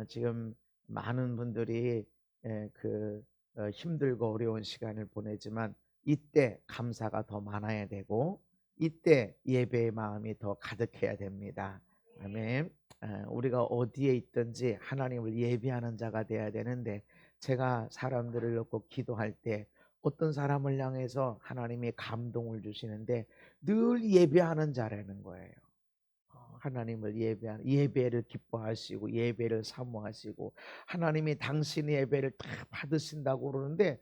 지금 많은 분들이 힘들고 어려운 시간을 보내지만 이때 감사가 더 많아야 되고 이때 예배의 마음이 더 가득해야 됩니다. 아멘. 우리가 어디에 있든지 하나님을 예배하는 자가 돼야 되는데, 제가 사람들을 놓고 기도할 때 어떤 사람을 향해서 하나님이 감동을 주시는데 늘 예배하는 자라는 거예요. 하나님을 예배를 기뻐하시고 예배를 사모하시고 하나님이 당신의 예배를 다 받으신다고 그러는데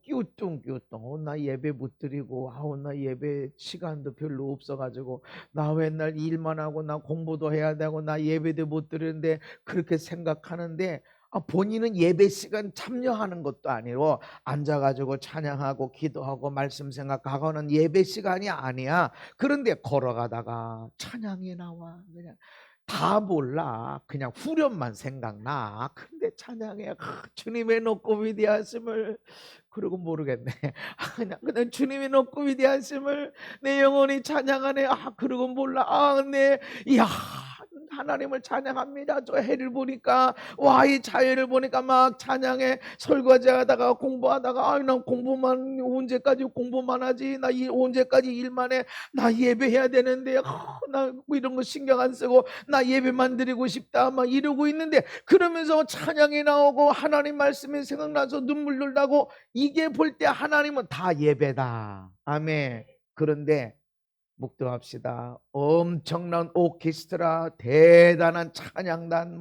끼우뚱끼우뚱 나 예배 못 드리고 나 예배 시간도 별로 없어가지고 나 맨날 일만 하고 나 공부도 해야 되고 나 예배도 못 드리는데 그렇게 생각하는데, 본인은 예배 시간 참여하는 것도 아니고 앉아가지고 찬양하고 기도하고 말씀 생각하고는 예배 시간이 아니야. 그런데 걸어가다가 찬양이 나와. 그냥 다 몰라. 그냥 후렴만 생각나. 근데 찬양해. 주님의 높고 위대하심을. 그러고 모르겠네. 그냥 주님의 높고 위대하심을 내 영혼이 찬양하네. 그러고 몰라. 이야, 하나님을 찬양합니다. 저 해를 보니까, 이 자연을 보니까 막 찬양해. 설거지하다가 공부하다가 난 공부만 언제까지 공부만 하지, 나 언제까지 일만 해, 나 예배해야 되는데 나 이런 거 신경 안 쓰고 나 예배만 드리고 싶다 막 이러고 있는데, 그러면서 찬양이 나오고 하나님 말씀이 생각나서 눈물 나고, 이게 볼 때 하나님은 다 예배다. 아멘. 그런데 묵도합시다. 엄청난 오케스트라, 대단한 찬양단,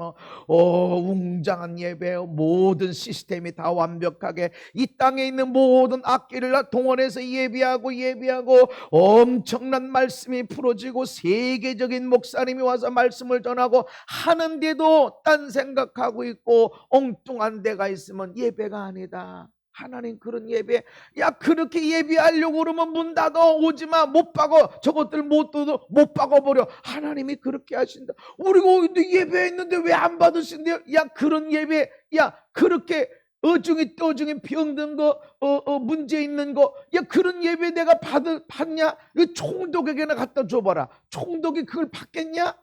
웅장한 예배, 모든 시스템이 다 완벽하게 이 땅에 있는 모든 악기를 다 동원해서 예배하고 엄청난 말씀이 풀어지고 세계적인 목사님이 와서 말씀을 전하고 하는데도 딴 생각하고 있고 엉뚱한 데가 있으면 예배가 아니다. 하나님 그런 예배, 그렇게 예배하려고 그러면 문 닫아, 오지마, 못 박어, 저것들 못 박아버려. 하나님이 그렇게 하신다. 우리가 예배했는데 왜 안 받으신대요? 그런 예배, 그렇게 어중이 떠중이 병든 거, 문제 있는 거, 그런 예배 내가 받냐? 총독에게나 갖다 줘봐라. 총독이 그걸 받겠냐?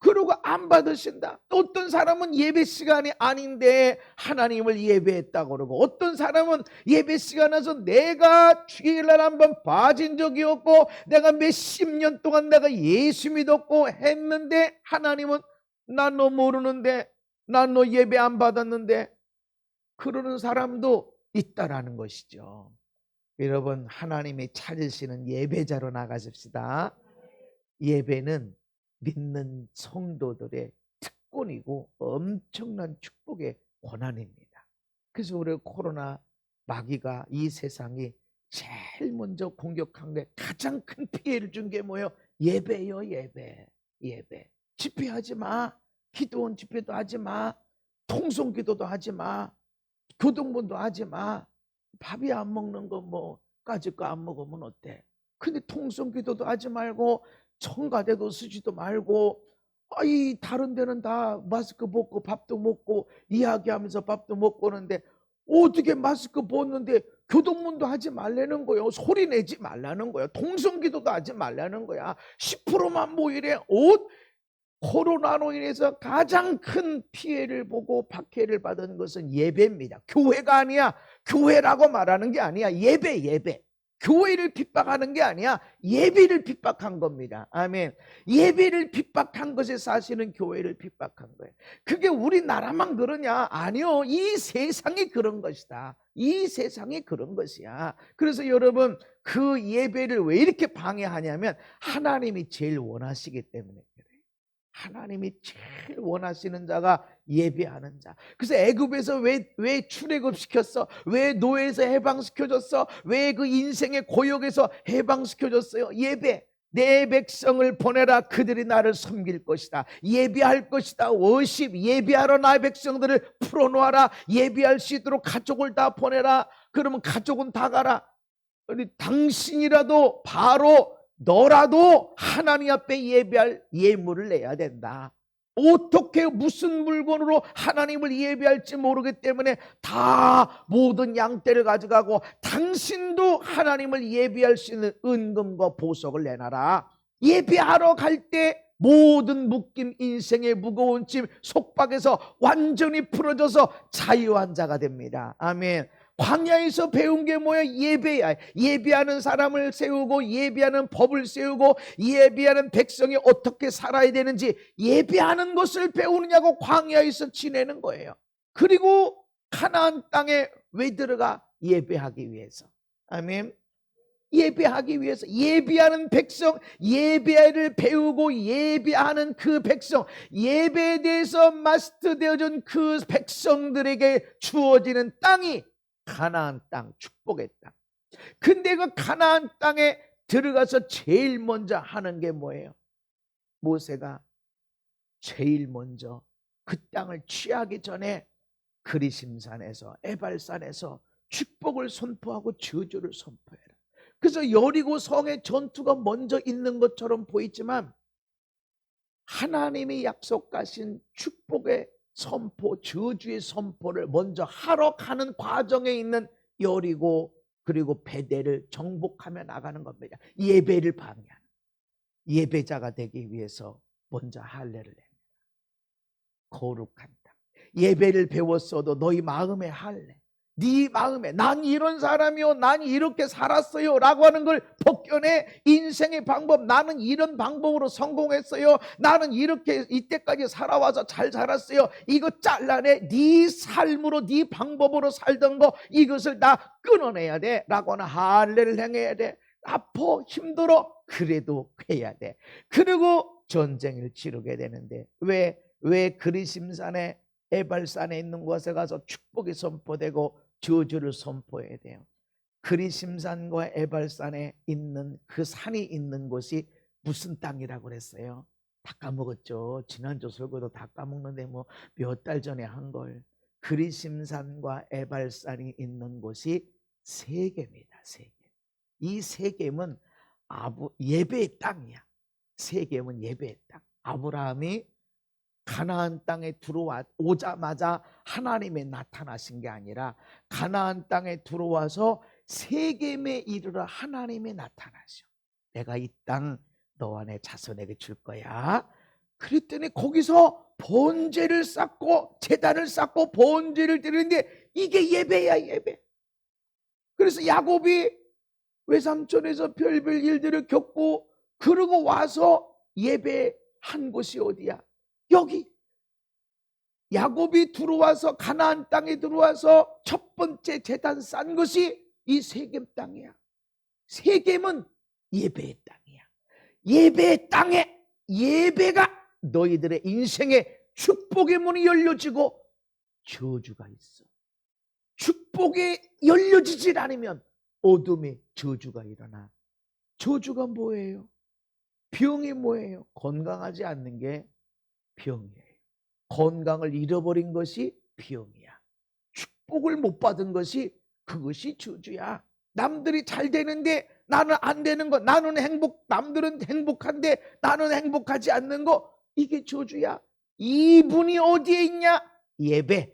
그러고 안 받으신다. 어떤 사람은 예배 시간이 아닌데 하나님을 예배했다고 그러고, 어떤 사람은 예배 시간 와서 내가 주일날 한번 빠진 적이 없고 내가 몇십 년 동안 내가 예수 믿었고 했는데 하나님은 나 너 모르는데, 나 너 예배 안 받았는데, 그러는 사람도 있다라는 것이죠. 여러분, 하나님이 찾으시는 예배자로 나가십시다. 예배는 믿는 성도들의 특권이고 엄청난 축복의 권한입니다. 그래서 우리 코로나 마귀가 이 세상이 제일 먼저 공격한 게, 가장 큰 피해를 준 게 뭐예요? 예배요. 예배. 집회하지 마. 기도원 집회도 하지 마. 통성기도도 하지 마. 교동본도 하지 마. 밥이 안 먹는 거 까짓 거 안 먹으면 어때? 근데 통성기도도 하지 말고 청가대도 쓰지도 말고, 다른 데는 다 마스크 벗고 밥도 먹고 이야기하면서 밥도 먹고 오는데 어떻게 마스크 벗는데 교동문도 하지 말라는 거예요. 소리 내지 말라는 거예요. 통성기도도 하지 말라는 거야. 10%만 모이래. 코로나로 인해서 가장 큰 피해를 보고 박해를 받은 것은 예배입니다. 교회가 아니야. 교회라고 말하는 게 아니야. 예배. 교회를 핍박하는 게 아니야. 예배를 핍박한 겁니다. 아멘. 예배를 핍박한 것이 사실은 교회를 핍박한 거예요. 그게 우리나라만 그러냐? 아니요. 이 세상이 그런 것이다. 이 세상이 그런 것이야. 그래서 여러분, 그 예배를 왜 이렇게 방해하냐면 하나님이 제일 원하시기 때문에 그래요. 하나님이 제일 원하시는 자가 예배하는 자. 그래서 애굽에서 왜 출애굽시켰어? 왜 노예에서 해방시켜줬어? 왜 그 인생의 고역에서 해방시켜줬어요? 예배. 내 백성을 보내라. 그들이 나를 섬길 것이다. 예배할 것이다. 워십. 예배하러 나의 백성들을 풀어놓아라. 예배할 수 있도록 가족을 다 보내라. 그러면 가족은 다 가라. 당신이라도 바로 너라도 하나님 앞에 예배할 예물을 내야 된다. 어떻게 무슨 물건으로 하나님을 예배할지 모르기 때문에 다 모든 양떼를 가져가고, 당신도 하나님을 예배할 수 있는 은금과 보석을 내놔라. 예배하러 갈 때 모든 묶임, 인생의 무거운 짐, 속박에서 완전히 풀어져서 자유한 자가 됩니다. 아멘. 광야에서 배운 게 뭐야? 예배야. 예배하는 사람을 세우고, 예배하는 법을 세우고, 예배하는 백성이 어떻게 살아야 되는지 예배하는 것을 배우느냐고 광야에서 지내는 거예요. 그리고 가나안 땅에 왜 들어가? 예배하기 위해서. 아멘. 예배하기 위해서. 예배하는 백성, 예배를 배우고 예배하는 그 백성, 예배에 대해서 마스터되어진 그 백성들에게 주어지는 땅이 가나안 땅, 축복의 땅. 근데 그 가나안 땅에 들어가서 제일 먼저 하는 게 뭐예요? 모세가 제일 먼저 그 땅을 취하기 전에 그리심산에서, 에발산에서 축복을 선포하고 저주를 선포해라. 그래서 여리고 성의 전투가 먼저 있는 것처럼 보이지만 하나님이 약속하신 축복의 선포, 저주의 선포를 먼저 하러 가는 과정에 있는 여리고 그리고 베델을 정복하며 나가는 겁니다. 예배를 방해하는, 예배자가 되기 위해서 먼저 할례를 냅니다. 거룩한 땅. 예배를 배웠어도 너희 마음에 할례, 네 마음에 난 이런 사람이요, 난 이렇게 살았어요 라고 하는 걸 벗겨내. 인생의 방법, 나는 이런 방법으로 성공했어요, 나는 이렇게 이때까지 살아와서 잘 살았어요, 이거 잘라내. 네 삶으로, 네 방법으로 살던 거 이것을 다 끊어내야 돼 라고 하는 할례를 행해야 돼. 아파, 힘들어, 그래도 해야 돼. 그리고 전쟁을 치르게 되는데 왜 그리심산에, 에발산에 있는 곳에 가서 축복이 선포되고 저주를 선포해야 돼요? 그리심산과 에발산에 있는 그 산이 있는 곳이 무슨 땅이라고 그랬어요? 다 까먹었죠. 지난주 설교도 다 까먹는데 뭐 몇 달 전에 한 걸. 그리심산과 에발산이 있는 곳이 세겜이다. 세겜. 이 세겜은 예배의 땅이야. 세겜은 예배의 땅. 아브라함이 가나안 땅에 들어오자마자 하나님이 나타나신 게 아니라 가나안 땅에 들어와서 세겜에 이르러 하나님이 나타나셔. 내가 이 땅 너와 내 자손에게 줄 거야. 그랬더니 거기서 번제를 쌓고 제단을 쌓고 번제를 드리는데 이게 예배야, 예배. 그래서 야곱이 외삼촌에서 별별 일들을 겪고 그러고 와서 예배한 곳이 어디야? 여기. 야곱이 들어와서 가나안 땅에 들어와서 첫 번째 제단 쌓은 것이 이 세겜 땅이야. 세겜은 예배의 땅이야. 예배의 땅에 예배가 너희들의 인생에 축복의 문이 열려지고 저주가 있어. 축복이 열려지질 않으면 어둠에 저주가 일어나. 저주가 뭐예요? 병이 뭐예요? 건강하지 않는 게 병이에요. 건강을 잃어버린 것이 병이야. 축복을 못 받은 것이, 그것이 저주야. 남들이 잘 되는데 나는 안 되는 거, 남들은 행복한데 나는 행복하지 않는 거, 이게 저주야. 이분이 어디에 있냐? 예배.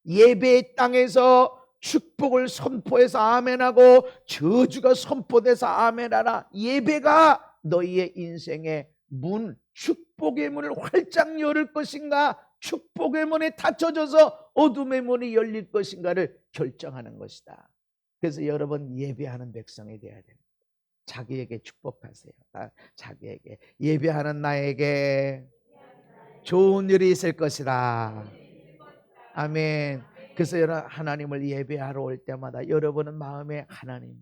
예배의 땅에서 축복을 선포해서 아멘하고 저주가 선포돼서 아멘하라. 예배가 너희의 인생의 문, 축복의 문을 활짝 열을 것인가, 축복의 문이 닫혀져서 어둠의 문이 열릴 것인가를 결정하는 것이다. 그래서 여러분, 예배하는 백성이 되어야 됩니다. 자기에게 축복하세요. 자기에게 예배하는 나에게 좋은 일이 있을 것이다. 아멘. 그래서 여러분, 하나님을 예배하러 올 때마다 여러분은 마음에, 하나님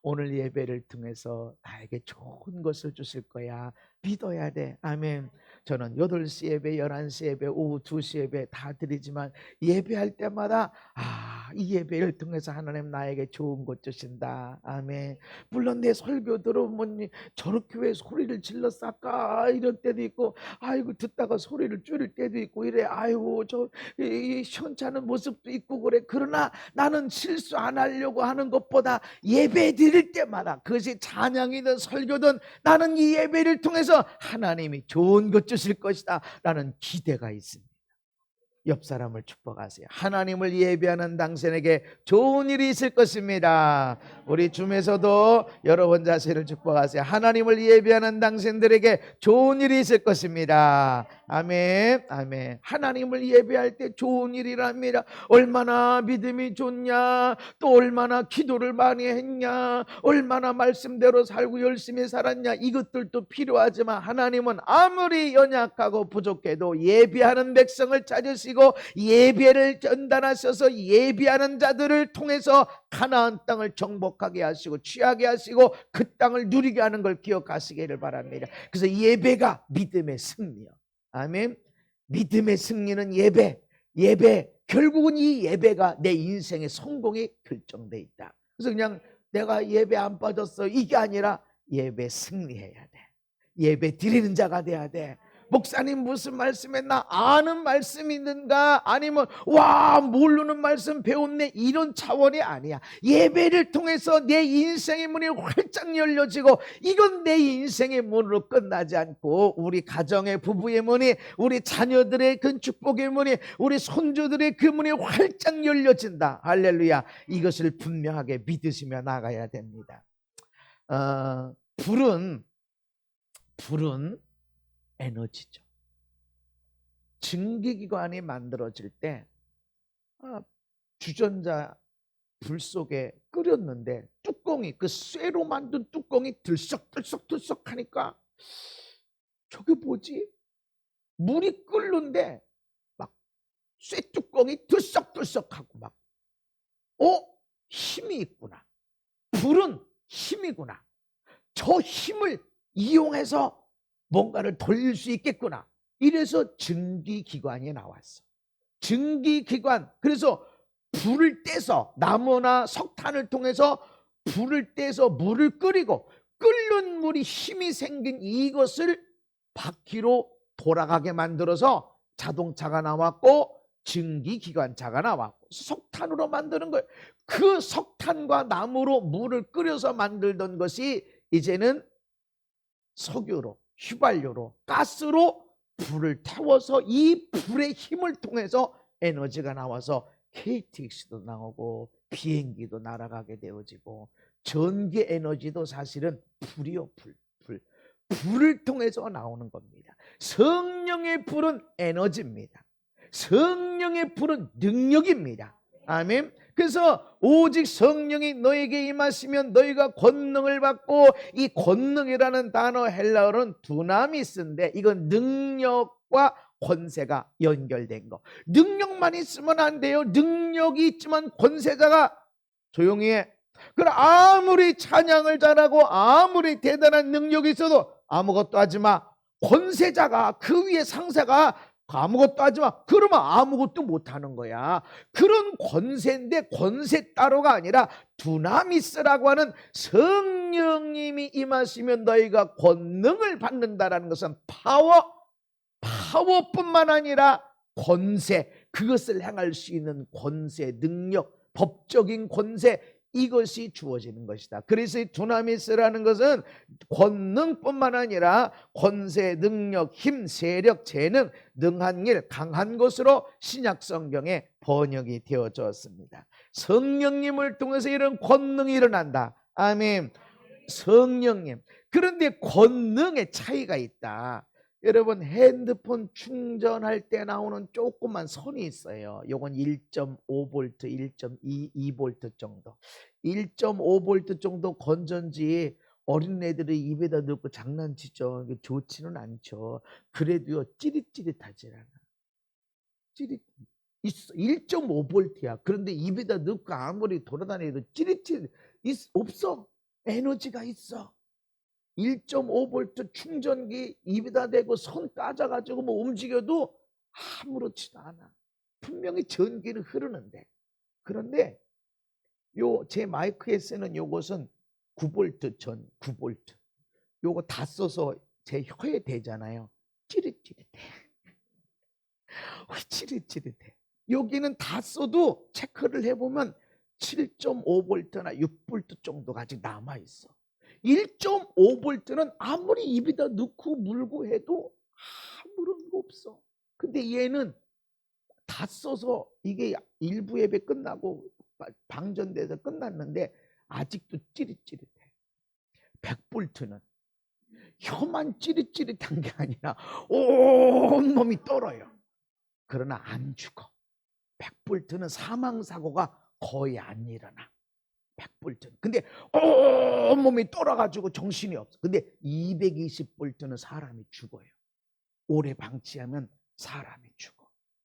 오늘 예배를 통해서 나에게 좋은 것을 주실 거야, 믿어야 돼. 아멘. 저는 8시 예배, 11시 예배, 오후 2시 예배 다 드리지만 예배할 때마다 이 예배를 통해서 하나님 나에게 좋은 것 주신다. 아멘. 물론 내 설교 들어보면 저렇게 왜 소리를 질렀어 아까 이런 때도 있고, 아이고 듣다가 소리를 줄일 때도 있고 이래, 아이고 저 시원찮은 모습도 있고 그래. 그러나 나는 실수 안 하려고 하는 것보다 예배 드릴 때마다, 그것이 찬양이든 설교든, 나는 이 예배를 통해서 하나님이 좋은 것 주실 것이다 라는 기대가 있습니다. 옆 사람을 축복하세요. 하나님을 예배하는 당신에게 좋은 일이 있을 것입니다. 우리 줌에서도 여러분 자신을 축복하세요. 하나님을 예배하는 당신들에게 좋은 일이 있을 것입니다. 아멘, 아멘. 하나님을 예배할 때 좋은 일이랍니다. 얼마나 믿음이 좋냐, 또 얼마나 기도를 많이 했냐, 얼마나 말씀대로 살고 열심히 살았냐, 이것들도 필요하지만 하나님은 아무리 연약하고 부족해도 예배하는 백성을 찾으시고 예배를 전달하셔서 예배하는 자들을 통해서 가나안 땅을 정복하게 하시고 취하게 하시고 그 땅을 누리게 하는 걸 기억하시기를 바랍니다. 그래서 예배가 믿음의 승리요. 아멘. 믿음의 승리는 예배. 결국은 이 예배가 내 인생의 성공이 결정돼 있다. 그래서 그냥 내가 예배 안 빠졌어 이게 아니라 예배 승리해야 돼. 예배 드리는 자가 돼야 돼. 목사님 무슨 말씀했나? 아는 말씀이 있는가? 아니면 와 모르는 말씀 배웠네 이런 차원이 아니야. 예배를 통해서 내 인생의 문이 활짝 열려지고 이건 내 인생의 문으로 끝나지 않고 우리 가정의 부부의 문이, 우리 자녀들의 그 축복의 문이, 우리 손주들의 그 문이 활짝 열려진다. 할렐루야. 이것을 분명하게 믿으시며 나가야 됩니다. 불은 에너지죠. 증기기관이 만들어질 때 주전자 불 속에 끓였는데 뚜껑이, 그 쇠로 만든 뚜껑이 들썩들썩 하니까 저게 뭐지? 물이 끓는데 막 쇠 뚜껑이 들썩들썩하고 막 힘이 있구나. 불은 힘이구나. 저 힘을 이용해서 뭔가를 돌릴 수 있겠구나. 이래서 증기기관이 나왔어. 증기기관. 그래서 불을 떼서 나무나 석탄을 통해서 불을 떼서 물을 끓이고 끓는 물이 힘이 생긴 이것을 바퀴로 돌아가게 만들어서 자동차가 나왔고 증기기관차가 나왔고 석탄으로 만드는 거예요. 그 석탄과 나무로 물을 끓여서 만들던 것이 이제는 석유로, 휘발유로, 가스로 불을 태워서 이 불의 힘을 통해서 에너지가 나와서 KTX도 나오고 비행기도 날아가게 되어지고 전기 에너지도 사실은 불이요. 불을 통해서 나오는 겁니다. 성령의 불은 에너지입니다. 성령의 불은 능력입니다. 아멘. 그래서 오직 성령이 너에게 임하시면 너희가 권능을 받고, 이 권능이라는 단어 헬라어는 두나미스인데 이건 능력과 권세가 연결된 거. 능력만 있으면 안 돼요. 능력이 있지만 권세자가 조용히 해. 그럼 아무리 찬양을 잘하고 아무리 대단한 능력이 있어도 아무것도 하지 마. 권세자가, 그 위에 상사가 아무것도 하지 마. 그러면 아무것도 못하는 거야. 그런 권세인데 권세 따로가 아니라 두나미스라고 하는 성령님이 임하시면 너희가 권능을 받는다라는 것은 파워뿐만 아니라 권세, 그것을 행할 수 있는 권세, 능력, 법적인 권세, 이것이 주어지는 것이다. 그래서 이 두나미스라는 것은 권능뿐만 아니라 권세, 능력, 힘, 세력, 재능, 능한 일, 강한 것으로 신약 성경에 번역이 되어졌습니다. 성령님을 통해서 이런 권능이 일어난다. 아멘. 성령님. 그런데 권능의 차이가 있다. 여러분, 핸드폰 충전할 때 나오는 조그만 선이 있어요. 요건 1.5V, 1.22V 정도. 1.5V 정도 건전지 어린애들이 입에다 넣고 장난치죠. 좋지는 않죠. 그래도요, 찌릿찌릿하지 않아. 있어. 1.5V야. 그런데 입에다 넣고 아무리 돌아다녀도 찌릿찌릿 없어. 에너지가 있어. 1.5V 충전기 입에다 대고 손 까져가지고 뭐 움직여도 아무렇지도 않아. 분명히 전기는 흐르는데. 그런데 요 제 마이크에 쓰는 요것은 9V 9V. 요거 다 써서 제 혀에 대잖아요. 찌릿찌릿해. 찌릿찌릿해. 여기는 다 써도 체크를 해보면 7.5V나 6V 정도가 아직 남아있어. 1.5V는 아무리 입에다 넣고 물고 해도 아무런 거 없어. 근데 얘는 다 다 써서 이게 일부 예배 끝나고 방전돼서 끝났는데 아직도 찌릿찌릿해. 100볼트는 혀만 찌릿찌릿한 게 아니라 온몸이 떨어요. 그러나 안 죽어. 100볼트는 사망사고가 거의 안 일어나. 100볼트는. 근데 온몸이 떨어가지고 정신이 없어. 근데 220볼트는 사람이 죽어요. 오래 방치하면 사람이 죽어.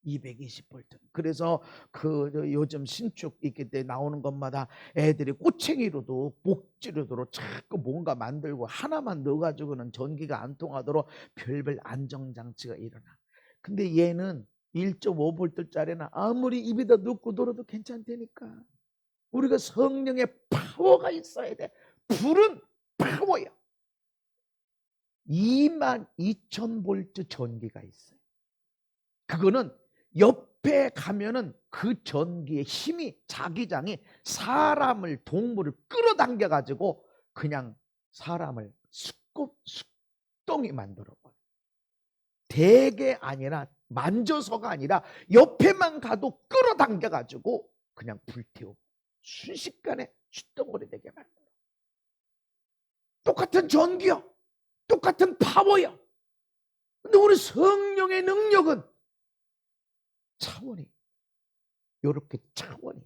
220볼트. 그래서 그 요즘 신축 이렇게 나오는 것마다 애들이 꼬챙이로도 목지르도록 자꾸 뭔가 만들고 하나만 넣어가지고는 전기가 안 통하도록 별별 안정장치가 일어나. 근데 얘는 1.5볼트짜리는 아무리 입에다 넣고 놀아도 괜찮다니까. 우리가 성령의 파워가 있어야 돼. 불은 파워야. 22,000볼트 전기가 있어요. 그거는 옆에 가면은 그 전기의 힘이, 자기장이 사람을, 동물을 끌어당겨 가지고 그냥 사람을 숙동이 만들어버려. 대게 아니라, 만져서가 아니라 옆에만 가도 끌어당겨 가지고 그냥 불태우고 순식간에 쇳덩어리 되게 만들어. 똑같은 전기요, 똑같은 파워요. 근데 우리 성령의 능력은 차원이, 이렇게 차원이.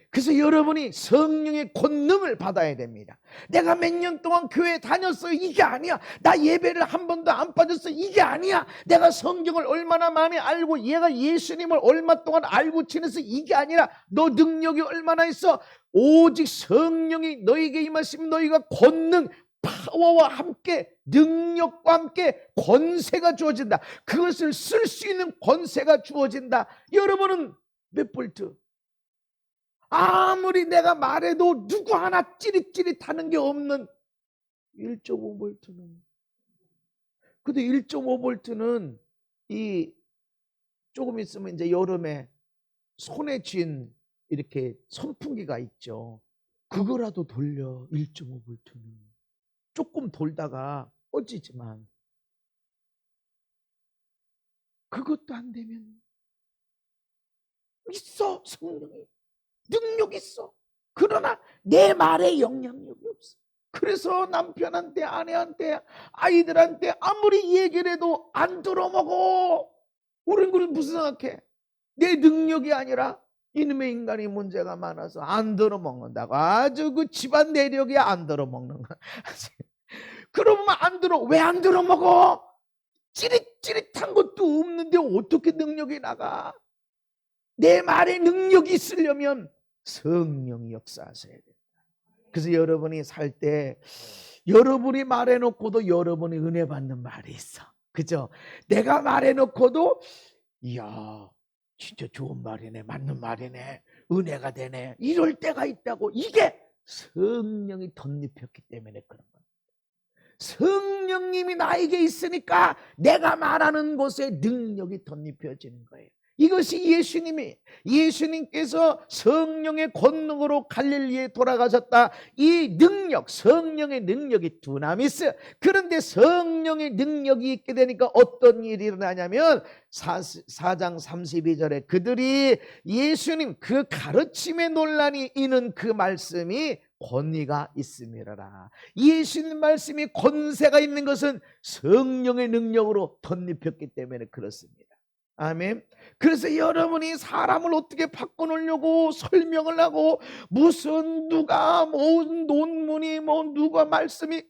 그래서 여러분이 성령의 권능을 받아야 됩니다. 내가 몇 년 동안 교회 다녔어요, 이게 아니야. 나 예배를 한 번도 안 빠졌어, 이게 아니야. 내가 성경을 얼마나 많이 알고 얘가 예수님을 얼마 동안 알고 지내서, 이게 아니라 너 능력이 얼마나 있어. 오직 성령이 너에게 임하시면 너희가 권능, 파워와 함께, 능력과 함께 권세가 주어진다. 그것을 쓸 수 있는 권세가 주어진다. 여러분은 몇 볼트? 아무리 내가 말해도 누구 하나 찌릿찌릿하는 게 없는 1.5볼트는. 근데 1.5볼트는 이 조금 있으면 이제 여름에 손에 쥔 이렇게 선풍기가 있죠. 그거라도 돌려. 1.5볼트는 조금 돌다가 꺼지지만, 그것도 안 되면 있어. 성령이 능력 있어. 그러나 내 말에 영향력이 없어. 그래서 남편한테, 아내한테, 아이들한테 아무리 얘기를 해도 안 들어먹어. 우린 무슨 생각해? 내 능력이 아니라 이놈의 인간이 문제가 많아서 안 들어먹는다고. 아주 그 집안 내력이 안 들어먹는 거야. 그러면 안 들어. 왜 안 들어먹어? 찌릿찌릿한 것도 없는데 어떻게 능력이 나가? 내 말에 능력이 있으려면 성령이 역사하셔야 된다. 그래서 여러분이 살 때 여러분이 말해놓고도 여러분이 은혜 받는 말이 있어. 그죠? 내가 말해놓고도 이야 진짜 좋은 말이네, 맞는 말이네, 은혜가 되네, 이럴 때가 있다고. 이게 성령이 덧입혔기 때문에 그런 거예요. 성령님이 나에게 있으니까 내가 말하는 곳에 능력이 덧입혀지는 거예요. 이것이 예수님께서 성령의 권능으로 갈릴리에 돌아가셨다. 이 능력, 성령의 능력이 두나미스. 그런데 성령의 능력이 있게 되니까 어떤 일이 일어나냐면 4장 32절에 그들이 예수님 그 가르침의 논란이 있는 그 말씀이 권위가 있음이라라. 예수님 말씀이 권세가 있는 것은 성령의 능력으로 덧입혔기 때문에 그렇습니다. 아멘. 그래서 여러분이 사람을 어떻게 바꿔놓으려고 설명을 하고 무슨 누가 뭐 논문이 뭐 누가 말씀이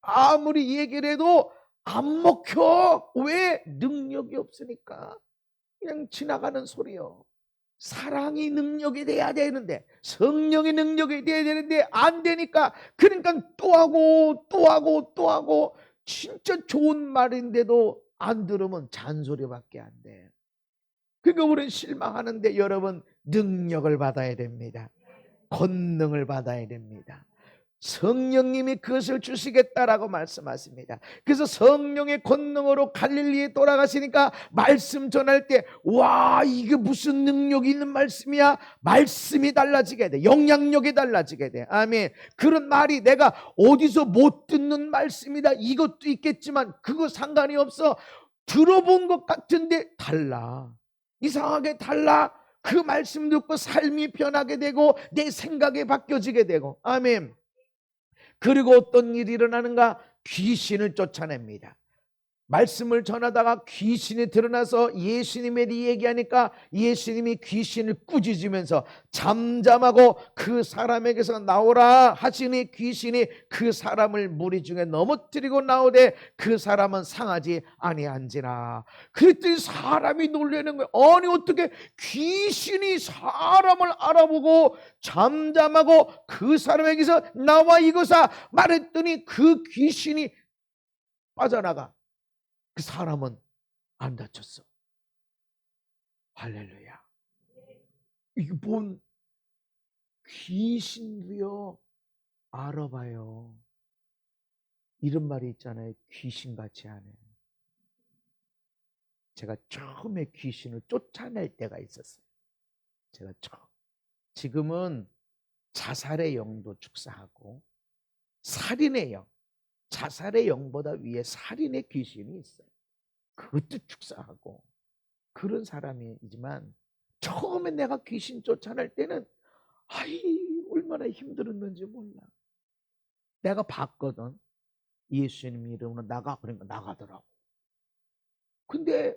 아무리 얘기를 해도 안 먹혀. 왜? 능력이 없으니까. 그냥 지나가는 소리요. 사랑이 능력이 돼야 되는데, 성령의 능력이 돼야 되는데 안 되니까, 그러니까 또 하고 또 하고 또 하고, 진짜 좋은 말인데도 안 들으면 잔소리밖에 안 돼. 그러니까 우리는 실망하는데 여러분 능력을 받아야 됩니다. 권능을 받아야 됩니다. 성령님이 그것을 주시겠다라고 말씀하십니다. 그래서 성령의 권능으로 갈릴리에 돌아가시니까 말씀 전할 때 와 이게 무슨 능력이 있는 말씀이야. 말씀이 달라지게 돼. 영향력이 달라지게 돼. 아멘. 그런 말이 내가 어디서 못 듣는 말씀이다 이것도 있겠지만 그거 상관이 없어. 들어본 것 같은데 달라. 이상하게 달라. 그 말씀 듣고 삶이 변하게 되고 내 생각이 바뀌어지게 되고. 아멘. 그리고 어떤 일이 일어나는가? 귀신을 쫓아냅니다. 말씀을 전하다가 귀신이 드러나서 예수님에 얘기하니까 예수님이 귀신을 꾸짖으면서 잠잠하고 그 사람에게서 나오라 하시니 귀신이 그 사람을 무리 중에 넘어뜨리고 나오되 그 사람은 상하지 아니한지라. 그랬더니 사람이 놀라는 거예요. 아니 어떻게 귀신이 사람을 알아보고 잠잠하고 그 사람에게서 나와 이거사 말했더니 그 귀신이 빠져나가. 그 사람은 안 다쳤어. 할렐루야. 이게 뭔 귀신도요 알아봐요. 이런 말이 있잖아요. 귀신같이 하네. 제가 처음에 귀신을 쫓아낼 때가 있었어요. 제가 지금은 자살의 영도 축사하고 살인의 영, 자살의 영보다 위에 살인의 귀신이 있어요. 그것도 축사하고 그런 사람이지만 처음에 내가 귀신 쫓아낼 때는 얼마나 힘들었는지 몰라. 내가 봤거든. 예수님 이름으로 나가. 그러니까 나가더라고. 근데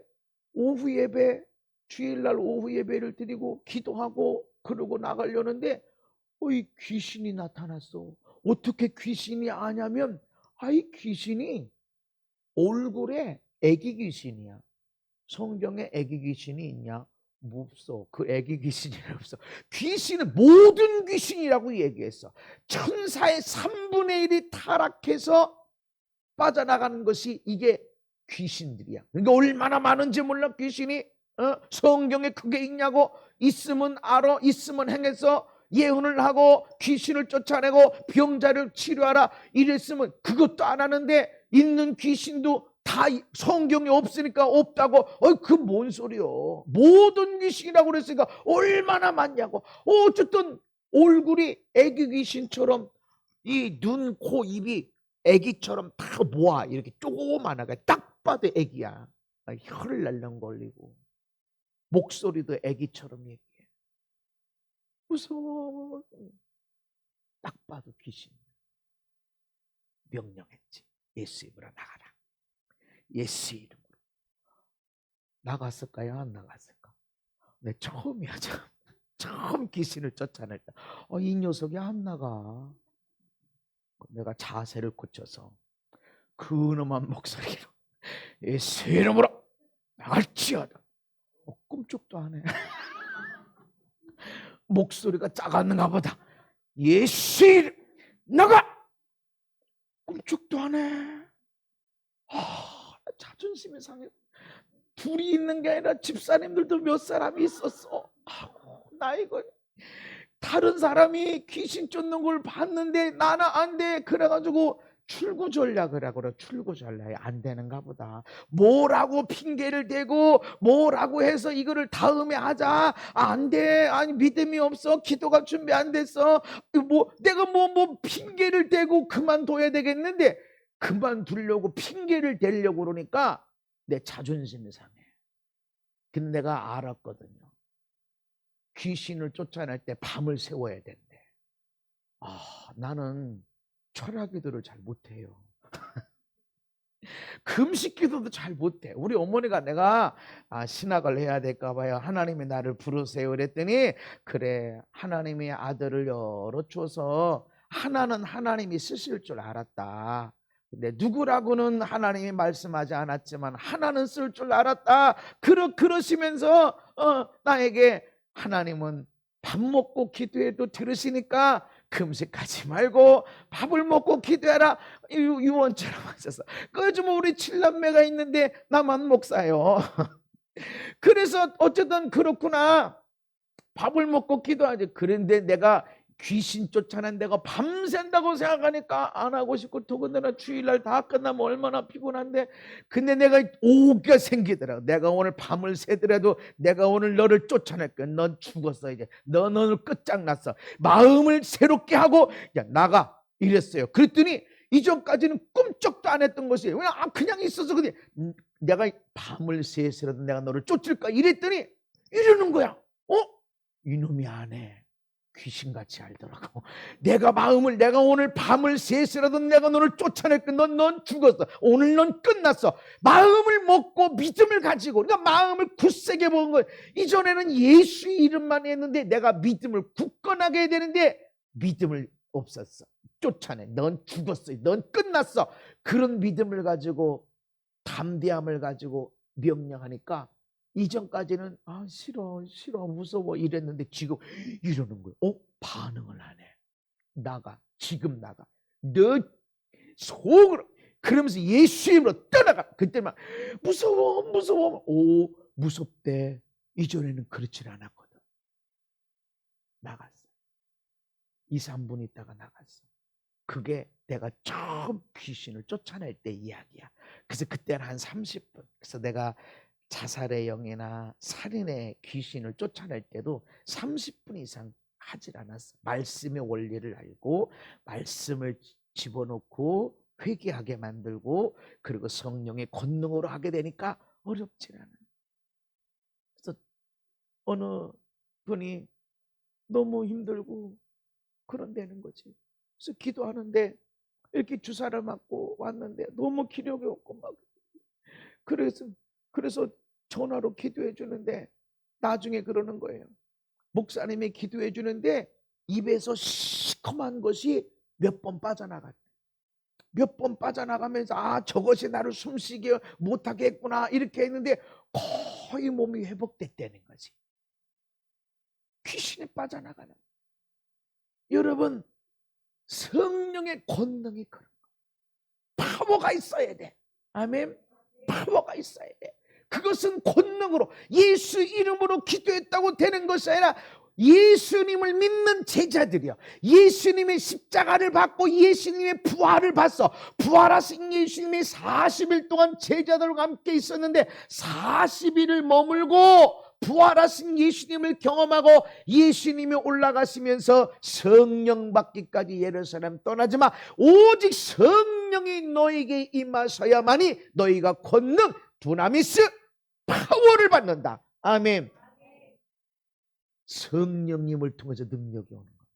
오후 예배, 주일날 오후 예배를 드리고 기도하고 그러고 나가려는데 이 귀신이 나타났어. 어떻게 귀신이 아냐면 귀신이 얼굴에 애기 귀신이야. 성경에 애기 귀신이 있냐? 없어. 그 애기 귀신이 없어. 귀신은 모든 귀신이라고 얘기했어. 천사의 3분의 1이 타락해서 빠져나가는 것이 이게 귀신들이야. 그러니까 얼마나 많은지 몰라 귀신이. 성경에 그게 있냐고. 있으면 알아. 있으면 행해서 예언을 하고 귀신을 쫓아내고 병자를 치료하라 이랬으면 그것도 안 하는데 있는 귀신도 다 성경이 없으니까 없다고. 그 뭔 소리요. 모든 귀신이라고 그랬으니까 얼마나 많냐고. 어쨌든 얼굴이 애기 귀신처럼 이 눈, 코, 입이 애기처럼 다 모아 이렇게 조그만하게 딱 봐도 애기야. 혀를 날랑 걸리고 목소리도 애기처럼 얘기해. 무서워. 딱 봐도 귀신. 명령했지. 예수 이름으로 나가라. 예수 이름으로. 나갔을까요? 안 나갔을까? 내 처음이야. 처음 귀신을 쫓아낼 때 이 녀석이 안 나가. 내가 자세를 고쳐서 근엄한 목소리로 예수 이름으로 나갈지어다. 꿈쩍도 안 해. 목소리가 작았는가 보다. 예수 이름 나가. 꿈쩍도 안 해. 자존심이 상해. 둘이 있는 게 아니라 집사님들도 몇 사람이 있었어. 나 이거 다른 사람이 귀신 쫓는 걸 봤는데 나는 안 돼. 그래가지고 출구 전략을 하고. 출구 전략이 안 되는가 보다. 뭐라고 핑계를 대고 뭐라고 해서 이거를 다음에 하자. 안 돼. 아니 믿음이 없어. 기도가 준비 안 됐어. 내가 뭐 핑계를 대고 그만둬야 되겠는데 그만두려고 핑계를 대려고 그러니까 내 자존심이 상해. 근데 내가 알았거든요. 귀신을 쫓아낼 때 밤을 새워야 된대. 나는 철야기도를 잘 못해요. 금식기도도 잘 못해. 우리 어머니가 내가 신학을 해야 될까 봐요. 하나님이 나를 부르세요 그랬더니 그래 하나님이 아들을 여러 줘서 하나는 하나님이 쓰실 줄 알았다. 근데 누구라고는 하나님이 말씀하지 않았지만 하나는 쓸 줄 알았다. 그러시면서 나에게 하나님은 밥 먹고 기도해도 들으시니까 금식하지 말고 밥을 먹고 기도해라. 유언처럼 하셔서. 그래서 우리 7남매가 있는데 나만 목사요. 그래서 어쨌든 그렇구나. 밥을 먹고 기도하지. 그런데 내가 귀신 쫓아낸 내가 밤샌다고 생각하니까 안 하고 싶고 더군다나 주일날 다 끝나면 얼마나 피곤한데 근데 내가 오기가 생기더라고. 내가 오늘 밤을 새더라도 내가 오늘 너를 쫓아낼 거야. 넌 죽었어 이제. 너는 끝장났어. 마음을 새롭게 하고 야 나가 이랬어요. 그랬더니 이전까지는 꿈쩍도 안 했던 것이 그냥 있어서 근데 내가 밤을 새서라도 내가 너를 쫓을까 이랬더니 이러는 거야. 이놈이 안 해. 귀신같이 알더라고. 내가 오늘 밤을 새서라도 내가 너를 쫓아낼게. 넌 죽었어. 오늘 넌 끝났어. 마음을 먹고 믿음을 가지고, 그러니까 마음을 굳세게 먹은 거예요. 이전에는 예수 이름만 했는데 내가 믿음을 굳건하게 해야 되는데 믿음을 없었어. 쫓아내. 넌 죽었어. 넌 끝났어. 그런 믿음을 가지고, 담대함을 가지고 명령하니까 이전까지는 싫어 무서워 이랬는데 지금 이러는 거예요. 반응을 안 해. 지금 나가. 너 속으로. 그러면서 예수 이름으로 떠나가. 그때 막 무서워. 무섭대. 이전에는 그렇지 않았거든. 나갔어. 2, 3분 있다가 나갔어. 그게 내가 처음 귀신을 쫓아낼 때 이야기야. 그래서 그때는 한 30분. 그래서 내가 자살의 영이나 살인의 귀신을 쫓아낼 때도 30분 이상 하질 않았어. 말씀의 원리를 알고 말씀을 집어넣고 회개하게 만들고, 그리고 성령의 권능으로 하게 되니까 어렵지 않아. 그래서 어느 분이 너무 힘들고 그런다는 거지. 그래서 기도하는데 이렇게 주사를 맞고 왔는데 너무 기력이 없고 막 그래서 전화로 기도해 주는데 나중에 그러는 거예요. 목사님이 기도해 주는데 입에서 시커먼 것이 몇 번 빠져나갔대. 몇 번 빠져나가면서 저것이 나를 숨쉬게 못하게 했구나 이렇게 했는데 거의 몸이 회복됐다는 거지. 귀신이 빠져나가는. 여러분, 성령의 권능이 그런 거. 파워가 있어야 돼. 아멘. 파워가 있어야 돼. 그것은 권능으로 예수 이름으로 기도했다고 되는 것이 아니라 예수님을 믿는 제자들이요, 예수님의 십자가를 받고 예수님의 부활을 봤어. 부활하신 예수님이 40일 동안 제자들과 함께 있었는데 40일을 머물고 부활하신 예수님을 경험하고 예수님이 올라가시면서 성령 받기까지 예루살렘 떠나지 마. 오직 성령이 너에게 임하셔야만이 너희가 권능, 두나미스, 파워를 받는다. 아멘. 성령님을 통해서 능력이 오는 거예요.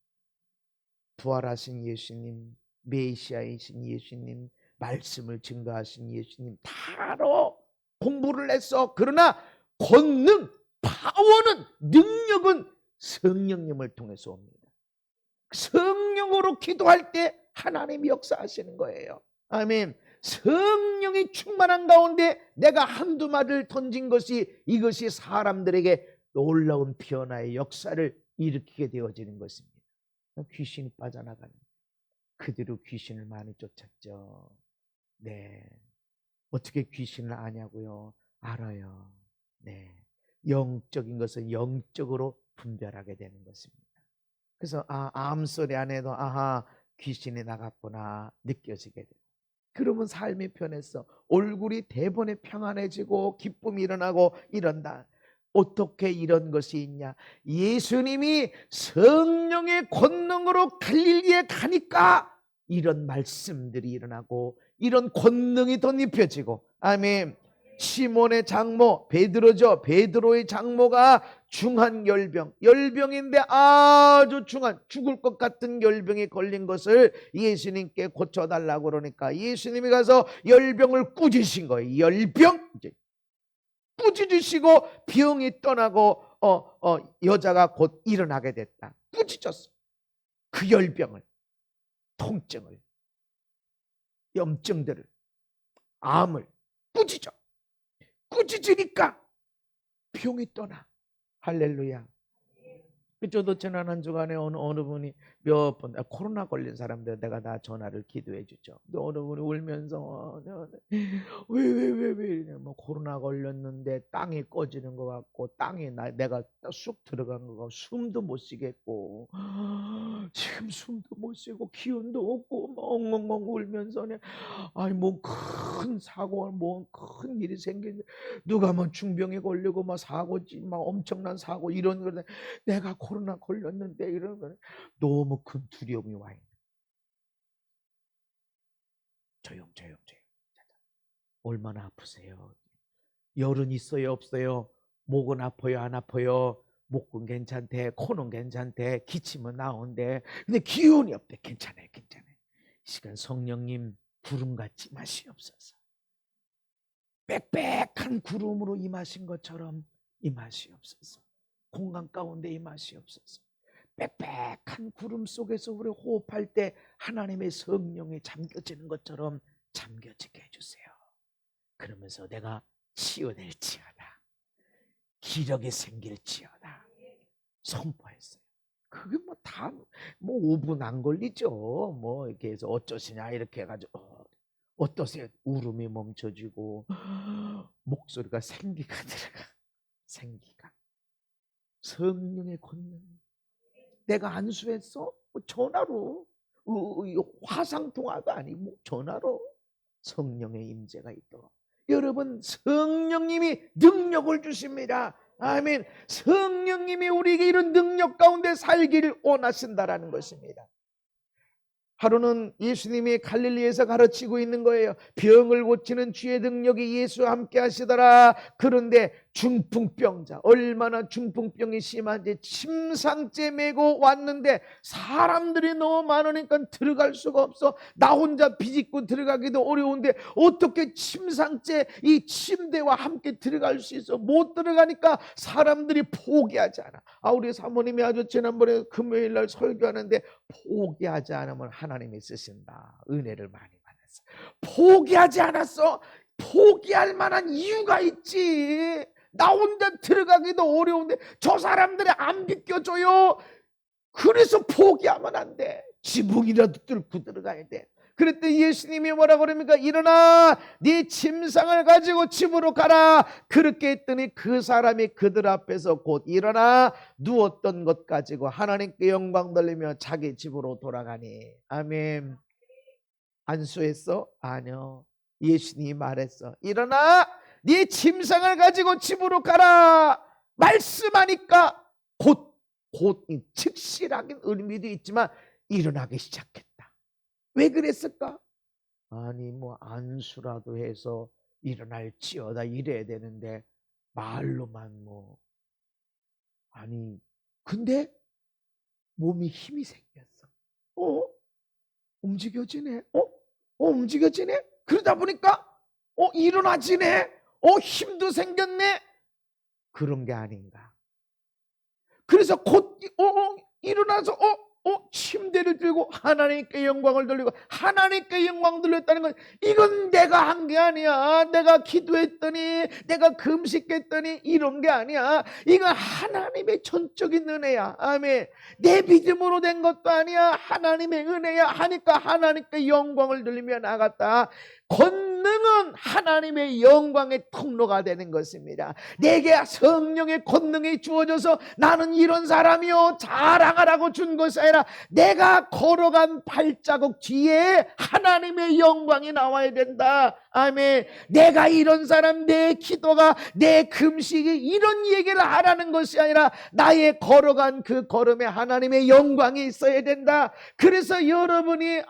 부활하신 예수님, 메시아이신 예수님, 말씀을 증거하신 예수님 다로 공부를 했어. 그러나 권능, 파워는, 능력은 성령님을 통해서 옵니다. 성령으로 기도할 때 하나님이 역사하시는 거예요. 아멘. 성령이 충만한 가운데 내가 한두 마디를 던진 것이, 이것이 사람들에게 놀라운 변화의 역사를 일으키게 되어지는 것입니다. 귀신이 빠져나가는, 그대로 귀신을 많이 쫓았죠. 네. 어떻게 귀신을 아냐고요? 알아요. 네. 영적인 것은 영적으로 분별하게 되는 것입니다. 그래서 암소리 안에도 귀신이 나갔구나 느껴지게 돼요. 그러면 삶이 편해서 얼굴이 대번에 평안해지고 기쁨이 일어나고 이런다. 어떻게 이런 것이 있냐? 예수님이 성령의 권능으로 갈릴리에 가니까 이런 말씀들이 일어나고 이런 권능이 덧입혀지고. 아멘. 시몬의 장모 베드로죠. 베드로의 장모가 중한 열병인데 아주 중한, 죽을 것 같은 열병에 걸린 것을 예수님께 고쳐달라고 그러니까 예수님이 가서 열병을 꾸짖으신 거예요. 열병 꾸짖으시고 병이 떠나고 여자가 곧 일어나게 됐다. 꾸짖었어. 그 열병을, 통증을, 염증들을, 암을 꾸짖으니까 병이 떠나. 할렐루야. 저도 지난 한 주간에 어느 분이 몇 번 코로나 걸린 사람들 내가 다 전화를 기도해 주죠. 근데 어느 분이 울면서 왜 뭐 코로나 걸렸는데 땅이 꺼지는 것 같고 땅이 내가 쑥 들어간 거 같고 숨도 못 쉬겠고 지금 숨도 못 쉬고 기운도 없고 막 엉엉엉 울면서 아니 뭐 큰 사고 뭐 큰 일이 생긴, 누가 뭐 중병에 걸리고 막 사고지 막 엄청난 사고 이런 거, 내가 코로나 걸렸는데 이런 거는 너무 큰 두려움이 와 있는. 조용. 얼마나 아프세요? 열은 있어요 없어요? 목은 아파요, 안 아파요? 목은 괜찮대, 코는 괜찮대, 기침은 나온대. 근데 기운이 없대. 괜찮아요, 괜찮아요. 이 시간 성령님 구름같이 임하시옵소서. 빽빽한 구름으로 임하신 것처럼 임하시옵소서. 공간 가운데 임하시옵소서. 빽빽한 구름 속에서 우리 호흡할 때 하나님의 성령이 잠겨지는 것처럼 잠겨지게 해주세요. 그러면서 내가 치유될지어다, 기력이 생길지어다 선포했어요. 그게 뭐 다 뭐 5분 안 걸리죠. 뭐 이렇게 해서 어쩌시냐 이렇게 해가지고 어떠세요? 울음이 멈춰지고 목소리가 생기가 들어가. 생기가. 성령의 권능. 내가 안수했어? 뭐 전화로. 화상통화가 아니고 전화로 성령의 임재가 있도록. 여러분, 성령님이 능력을 주십니다. 아멘. 성령님이 우리에게 이런 능력 가운데 살기를 원하신다라는 것입니다. 하루는 예수님이 갈릴리에서 가르치고 있는 거예요. 병을 고치는 주의 능력이 예수와 함께 하시더라. 그런데 중풍병자, 얼마나 중풍병이 심한지 침상째 메고 왔는데 사람들이 너무 많으니까 들어갈 수가 없어. 나 혼자 비집고 들어가기도 어려운데 어떻게 침상째 이 침대와 함께 들어갈 수 있어? 못 들어가니까 사람들이 포기하지 않아. 우리 사모님이 아주 지난번에 금요일날 설교하는데 포기하지 않으면 하나님이 쓰신다. 은혜를 많이 받았어. 포기하지 않았어. 포기할 만한 이유가 있지. 나 혼자 들어가기도 어려운데 저 사람들이 안 비켜줘요. 그래서 포기하면 안 돼. 지붕이라도 뚫고 들어가야 돼. 그랬더니 예수님이 뭐라 그럽니까? 일어나 네 침상을 가지고 집으로 가라. 그렇게 했더니 그 사람이 그들 앞에서 곧 일어나 누웠던 것 가지고 하나님께 영광 돌리며 자기 집으로 돌아가니. 아멘. 안수했어? 아니요. 예수님이 말했어. 일어나 네 침상을 가지고 집으로 가라. 말씀하니까 곧 즉시라긴 의미도 있지만 일어나기 시작했다. 왜 그랬을까? 아니 뭐 안수라도 해서 일어날지어다 이래야 되는데 말로만 뭐. 아니 근데 몸이 힘이 생겼어. 움직여지네. 움직여지네. 그러다 보니까 일어나지네. 힘도 생겼네. 그런 게 아닌가. 그래서 곧 일어나서 침대를 들고 하나님께 영광을 돌리고, 하나님께 영광 돌렸다는 건 이건 내가 한 게 아니야. 내가 기도했더니 내가 금식했더니 이런 게 아니야. 이건 하나님의 전적인 은혜야. 아멘. 내 믿음으로 된 것도 아니야. 하나님의 은혜야 하니까 하나님께 영광을 돌리며 나갔다. 권능은 하나님의 영광의 통로가 되는 것입니다. 내게 성령의 권능이 주어져서 나는 이런 사람이요 자랑하라고 준 것이 아니라 내가 걸어간 발자국 뒤에 하나님의 영광이 나와야 된다. 아멘. 내가 이런 사람, 내 기도가, 내 금식이 이런 얘기를 하라는 것이 아니라 나의 걸어간 그 걸음에 하나님의 영광이 있어야 된다. 그래서 여러분이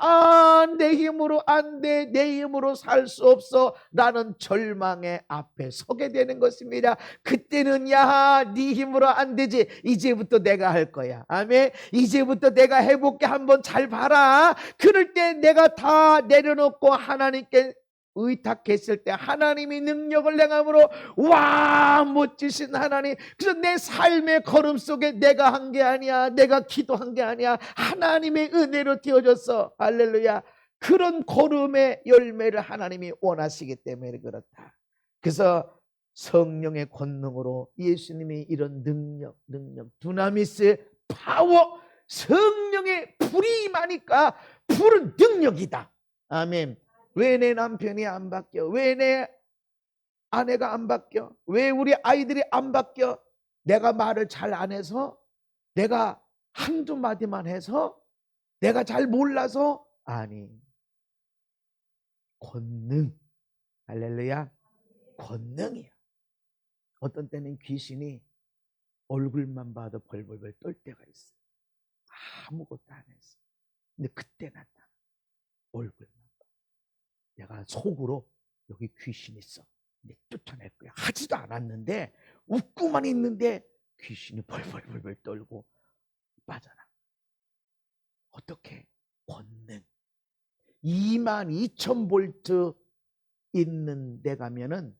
내 힘으로 안 돼, 내 힘으로 살 수 없어, 나는 절망의 앞에 서게 되는 것입니다. 그때는 네 힘으로 안 되지. 이제부터 내가 할 거야. 아멘. 이제부터 내가 해볼게. 한번 잘 봐라. 그럴 때 내가 다 내려놓고 하나님께 의탁했을 때 하나님이 능력을 행함으로 와 멋지신 하나님. 그래서 내 삶의 걸음 속에 내가 한 게 아니야, 내가 기도한 게 아니야, 하나님의 은혜로 되어졌어. 할렐루야. 그런 걸음의 열매를 하나님이 원하시기 때문에 그렇다. 그래서 성령의 권능으로 예수님이 이런 능력 두나미스의 파워, 성령의 불이 임하니까 불은 능력이다. 아멘. 왜 내 남편이 안 바뀌어? 왜 내 아내가 안 바뀌어? 왜 우리 아이들이 안 바뀌어? 내가 말을 잘 안 해서? 내가 한두 마디만 해서? 내가 잘 몰라서? 아니, 권능. 할렐루야. 권능이야. 어떤 때는 귀신이 얼굴만 봐도 벌벌벌 떨 때가 있어. 아무것도 안 했어. 근데 그때 나타나. 얼굴만 봐. 내가 속으로 여기 귀신 있어, 근데 쫓아낼 거야 하지도 않았는데 웃고만 있는데 귀신이 벌벌벌벌 떨고 빠져나. 어떻게? 권능. 22,000V 있는 데 가면은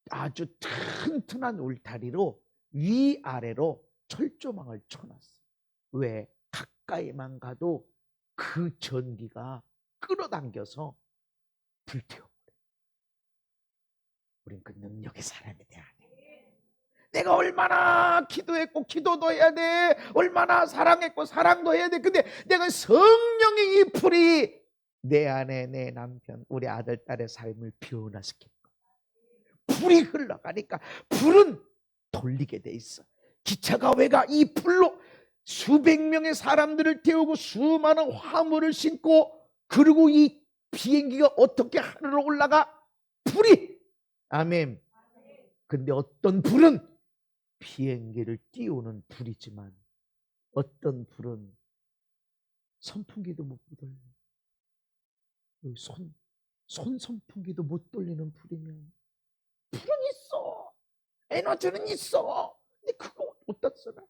아주 튼튼한 울타리로 위아래로 철조망을 쳐놨어. 왜? 가까이만 가도 그 전기가 끌어당겨서 불태워버려. 우린 그 능력의 사람이 돼야 돼. 내가 얼마나 기도했고 기도도 해야 돼. 얼마나 사랑했고 사랑도 해야 돼. 근데 내가 성령의 이 불이 내 안에 내 남편 우리 아들 딸의 삶을 변화시키는 거야. 불이 흘러가니까 불은 돌리게 돼 있어. 기차가 왜가 이 불로 수백 명의 사람들을 태우고 수많은 화물을 싣고, 그리고 이 비행기가 어떻게 하늘로 올라가? 불이. 아멘. 근데 어떤 불은 비행기를 띄우는 불이지만 어떤 불은 선풍기도 못 돌려. 손 선풍기도 못 돌리는 불이면 불은 있어. 에너지는 있어. 근데 그거 어디다 써라?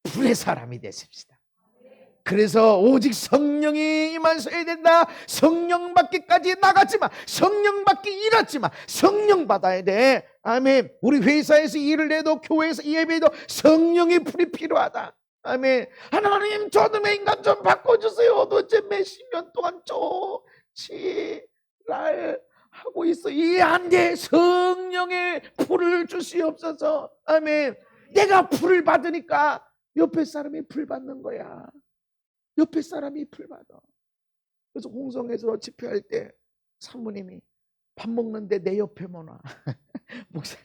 불의 사람이 되십시다. 그래서 오직 성령이 임하셔야 된다. 성령 받기까지 나가지마. 성령 받기 일하지마. 성령 받아야 돼. 아멘. 우리 회사에서 일을 해도 교회에서 예배도 성령의 불이 필요하다. 아멘. 하나님 저놈의 인간 좀 바꿔주세요. 도대체 몇십 년 동안 지랄 하고 있어. 이해 안 돼. 성령의 불을 주시옵소서. 아멘. 내가 불을 받으니까 옆에 사람이 불 받는 거야. 옆에 사람이 불 받아. 그래서 홍성에서 집회할 때 사모님이 밥 먹는데 내 옆에 뭐나 목사님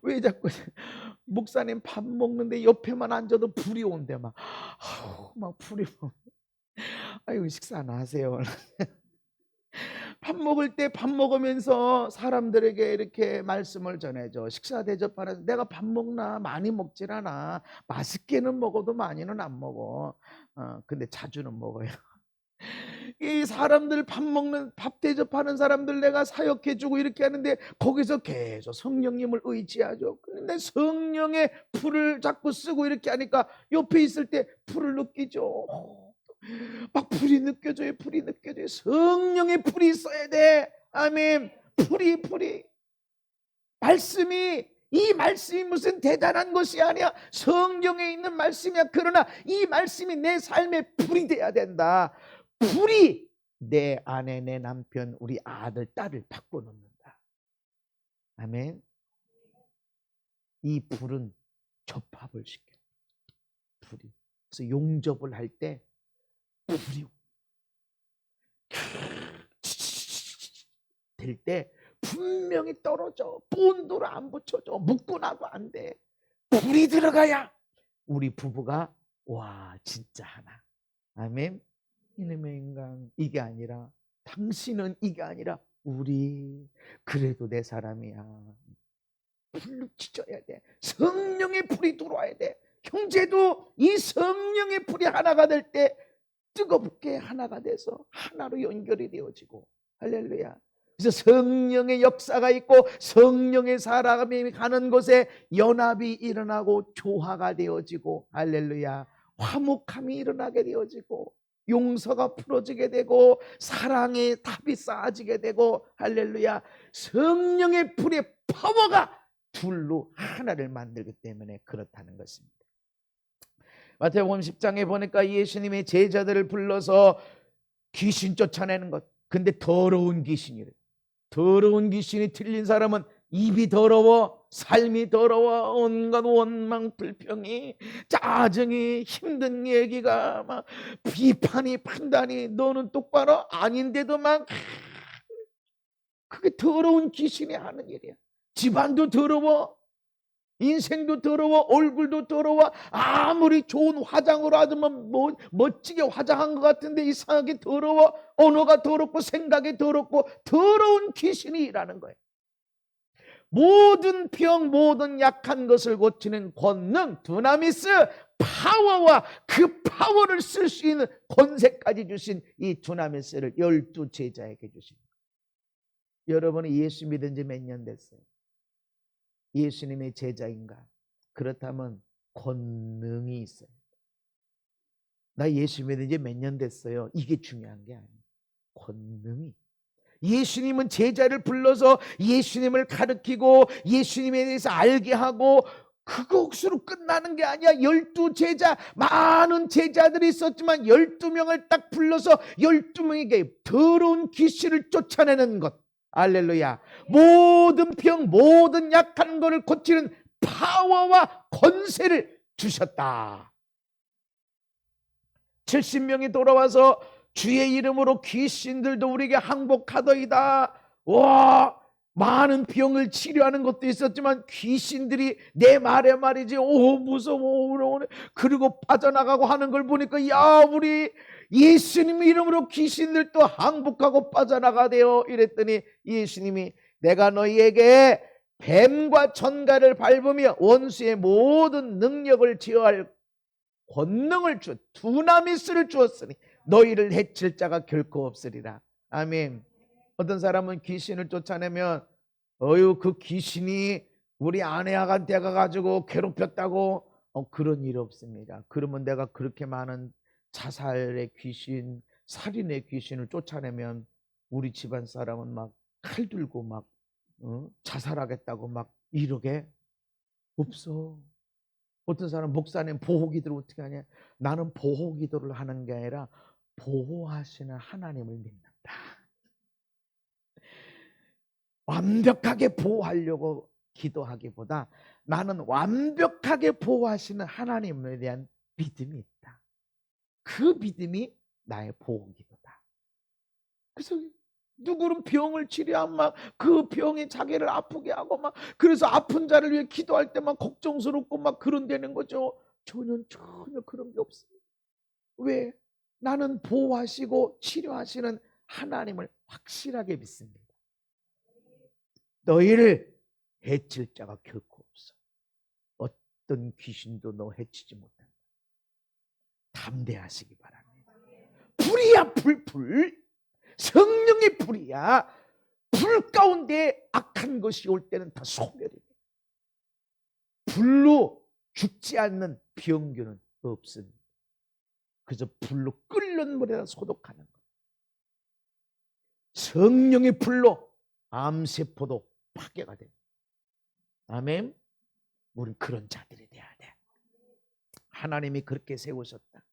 왜 자꾸 목사님 밥 먹는데 옆에만 앉아도 불이 온대. 막 불이 아이고 식사 안 하세요. 밥 먹을 때 밥 먹으면서 사람들에게 이렇게 말씀을 전해줘. 식사 대접하면서 내가 밥 먹나? 많이 먹질 않아. 맛있게는 먹어도 많이는 안 먹어. 근데 자주는 먹어요. 이 사람들 밥 대접하는 사람들 내가 사역해주고 이렇게 하는데 거기서 계속 성령님을 의지하죠. 근데 성령의 불을 자꾸 쓰고 이렇게 하니까 옆에 있을 때 불을 느끼죠. 막 불이 느껴져요. 불이 느껴져요. 성령의 불이 있어야 돼. 아멘. 불이 이 말씀이 무슨 대단한 것이 아니야. 성경에 있는 말씀이야. 그러나 이 말씀이 내 삶의 불이 돼야 된다. 불이 내 아내, 내 남편, 우리 아들, 딸을 바꿔놓는다. 아멘. 이 불은 접합을 시켜. 불이. 그래서 용접을 할 때 불이 될 때 분명히 떨어져. 본드로 안 붙여줘. 묶고 나도 안 돼. 불이 들어가야 우리 부부가 와 진짜 하나. 아멘. 이놈의 인간 이게 아니라 당신은 이게 아니라 우리 그래도 내 사람이야. 불로 지져야 돼. 성령의 불이 들어와야 돼. 형제도 이 성령의 불이 하나가 될 때 뜨겁게 하나가 돼서 하나로 연결이 되어지고. 할렐루야. 그래서 성령의 역사가 있고 성령의 사람이 가는 곳에 연합이 일어나고 조화가 되어지고. 할렐루야. 화목함이 일어나게 되어지고 용서가 풀어지게 되고 사랑의 답이 쌓아지게 되고. 할렐루야. 성령의 불의 파워가 둘로 하나를 만들기 때문에 그렇다는 것입니다. 마태복음 10장에 보니까 예수님이 제자들을 불러서 귀신 쫓아내는 것. 근데 더러운 귀신이래. 더러운 귀신이 들린 사람은 입이 더러워, 삶이 더러워, 온갖 원망, 불평이, 짜증이, 힘든 얘기가 막 비판이, 판단이, 너는 똑바로 아닌데도 막 그게 더러운 귀신이 하는 일이야. 집안도 더러워, 인생도 더러워, 얼굴도 더러워. 아무리 좋은 화장으로 하지만 멋지게 화장한 것 같은데 이상하게 더러워. 언어가 더럽고 생각이 더럽고 더러운 귀신이 일하는 거예요. 모든 병, 모든 약한 것을 고치는 권능, 두나미스, 파워와 그 파워를 쓸 수 있는 권세까지 주신 이 두나미스를 12제자에게 주십니다. 여러분이 예수 믿은 지 몇 년 됐어요? 예수님의 제자인가? 그렇다면 권능이 있어요. 나 예수 믿은 지 몇 년 됐어요. 이게 중요한 게 아니에요. 권능이. 예수님은 제자를 불러서 예수님을 가르치고 예수님에 대해서 알게 하고 그것으로 끝나는 게 아니야. 12제자, 많은 제자들이 있었지만 12명을 딱 불러서 12명에게 더러운 귀신을 쫓아내는 것. 할렐루야. 모든 병, 모든 약한 것을 고치는 파워와 권세를 주셨다. 70명이 돌아와서 주의 이름으로 귀신들도 우리에게 항복하더이다. 와, 많은 병을 치료하는 것도 있었지만 귀신들이 내 말에 말이지, 오 무서워. 그리고 빠져나가고 하는 걸 보니까 야, 우리 예수님 이름으로 귀신들도 항복하고 빠져나가대요. 이랬더니 예수님이 내가 너희에게 뱀과 천가를 밟으며 원수의 모든 능력을 제어할 권능을 주었, 두나미스를 주었으니 너희를 해칠 자가 결코 없으리라. 아멘. 어떤 사람은 귀신을 쫓아내면 그 귀신이 우리 아내한테 가가지고 괴롭혔다고, 그런 일 없습니다. 그러면 내가 그렇게 많은 자살의 귀신, 살인의 귀신을 쫓아내면 우리 집안 사람은 막 칼 들고 막 자살하겠다고 막 이러게 없어. 어떤 사람 목사님 보호기도를 어떻게 하냐? 나는 보호기도를 하는 게 아니라 보호하시는 하나님을 믿는다. 완벽하게 보호하려고 기도하기보다 나는 완벽하게 보호하시는 하나님에 대한 믿음이 있다. 그 믿음이 나의 보호기도다. 그래서 누구는 병을 치료하면 막 그 병이 자기를 아프게 하고 막, 그래서 아픈 자를 위해 기도할 때 막 걱정스럽고 막 그런다는 거죠. 전혀 그런 게 없습니다. 왜? 나는 보호하시고 치료하시는 하나님을 확실하게 믿습니다. 너희를 해칠 자가 결코 없어. 어떤 귀신도 너 해치지 못한다. 담대하시기 바랍니다. 불이야 불. 성령의 불이야. 불 가운데 악한 것이 올 때는 다 소멸이 돼. 불로 죽지 않는 병균은 없습니다. 그래서 불로 끓는 물에다 소독하는 것. 성령의 불로 암세포도 파괴가 됩니다. 아멘. 우리는 그런 자들이 돼야 돼. 하나님이 그렇게 세우셨다.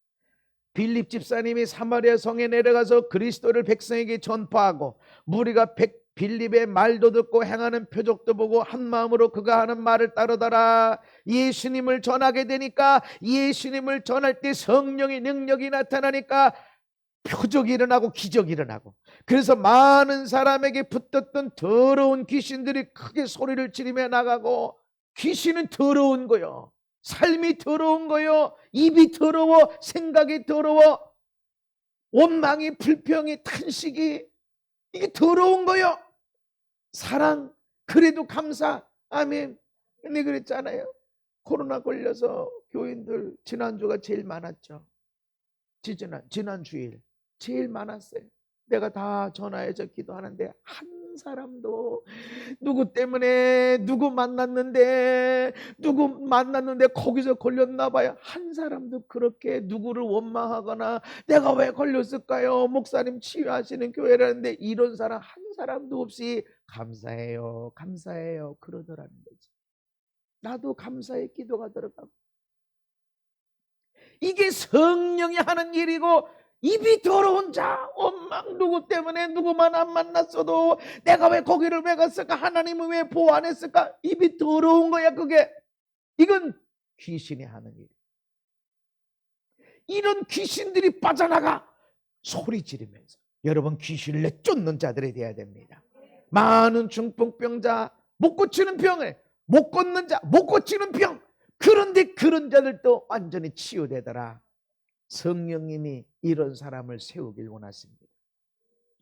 빌립 집사님이 사마리아 성에 내려가서 그리스도를 백성에게 전파하고 무리가 빌립의 말도 듣고 행하는 표적도 보고 한 마음으로 그가 하는 말을 따르더라. 예수님을 전하게 되니까, 예수님을 전할 때 성령의 능력이 나타나니까 표적이 일어나고 기적이 일어나고, 그래서 많은 사람에게 붙었던 더러운 귀신들이 크게 소리를 지르며 나가고, 귀신은 더러운 거요. 삶이 더러운 거요. 입이 더러워. 생각이 더러워. 원망이, 불평이, 탄식이, 이게 더러운 거요. 사랑, 그래도 감사. 아멘. 근데 그랬잖아요. 코로나 걸려서 교인들 지난주가 제일 많았죠. 지난 주일 제일 많았어요. 내가 다 전화해서 기도하는데 한 사람도 누구 때문에 누구 만났는데 거기서 걸렸나 봐요. 한 사람도 그렇게 누구를 원망하거나 내가 왜 걸렸을까요? 목사님 치유하시는 교회라는데 이런 사람 한 사람도 없이 감사해요 그러더라는 거지. 나도 감사의 기도가 들어가고, 이게 성령이 하는 일이고, 입이 더러운 자, 원망, 누구 때문에 누구만 안 만났어도 내가 왜 거기를 왜 갔을까? 하나님은 왜 보호 안 했을까? 입이 더러운 거야. 그게, 이건 귀신이 하는 일. 이런 귀신들이 빠져나가 소리 지르면서, 여러분 귀신을 내쫓는 자들이 되어야 됩니다. 많은 중풍병자, 못 고치는 병을, 못 걷는 자, 못 고치는 병, 그런데 그런 자들도 완전히 치유되더라. 성령님이 이런 사람을 세우길 원하십니다.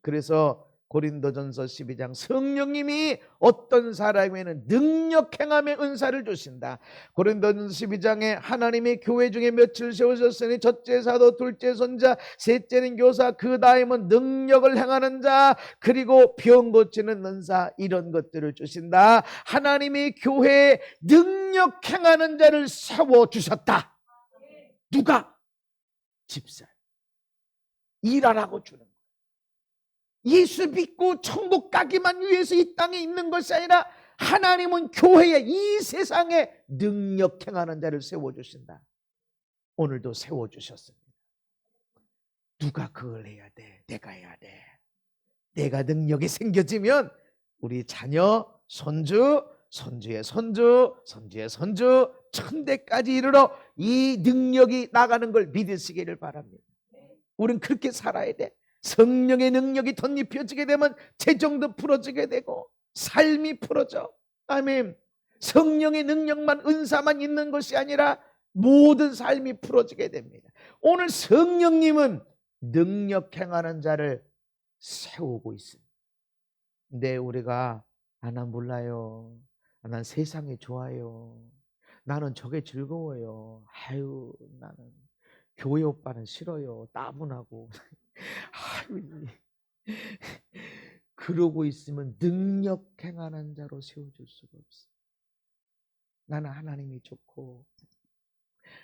그래서 고린도전서 12장 성령님이 어떤 사람에게는 능력 행함의 은사를 주신다. 고린도전서 12장에 하나님이 교회 중에 며칠 세우셨으니 첫째 사도, 둘째 선자, 셋째는 교사, 그 다음은 능력을 행하는 자, 그리고 병 고치는 은사, 이런 것들을 주신다. 하나님이 교회에 능력 행하는 자를 세워주셨다. 누가? 집사. 일하라고 주는 거예요. 예수 믿고 천국 가기만 위해서 이 땅에 있는 것이 아니라 하나님은 교회에, 이 세상에 능력 행하는 자를 세워주신다. 오늘도 세워주셨습니다. 누가 그걸 해야 돼? 내가 해야 돼. 내가 능력이 생겨지면 우리 자녀, 손주, 손주의 손주, 손주의 손주, 천대까지 이르러 이 능력이 나가는 걸 믿으시기를 바랍니다. 우린 그렇게 살아야 돼. 성령의 능력이 덧입혀지게 되면 재정도 풀어지게 되고 삶이 풀어져. 아멘. 성령의 능력만, 은사만 있는 것이 아니라 모든 삶이 풀어지게 됩니다. 오늘 성령님은 능력 행하는 자를 세우고 있습니다. 근데 우리가 난 몰라요. 난 세상이 좋아요. 나는 저게 즐거워요. 아유, 나는 교회 오빠는 싫어요. 따분하고. 아유, 그러고 있으면 능력 행하는 자로 세워줄 수가 없어. 나는 하나님이 좋고,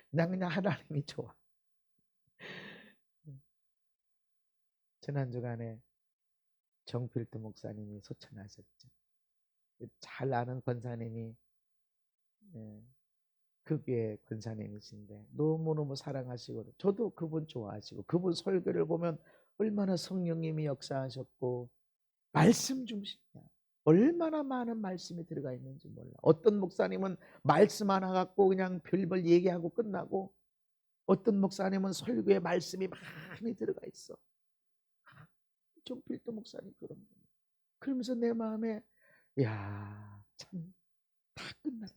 난 그냥 하나님이 좋아. 지난 주간에 정필두 목사님이 소천하셨죠. 잘 아는 권사님이, 그 교회 권사님이신데 너무너무 사랑하시고, 저도 그분 좋아하시고, 그분 설교를 보면 얼마나 성령님이 역사하셨고 말씀 중심이야. 얼마나 많은 말씀이 들어가 있는지 몰라. 어떤 목사님은 말씀 하나 갖고 그냥 별별 얘기하고 끝나고, 어떤 목사님은 설교에 말씀이 많이 들어가 있어. 정필두 목사님 그런 거. 그러면서 내 마음에, 야, 참 다 끝났다.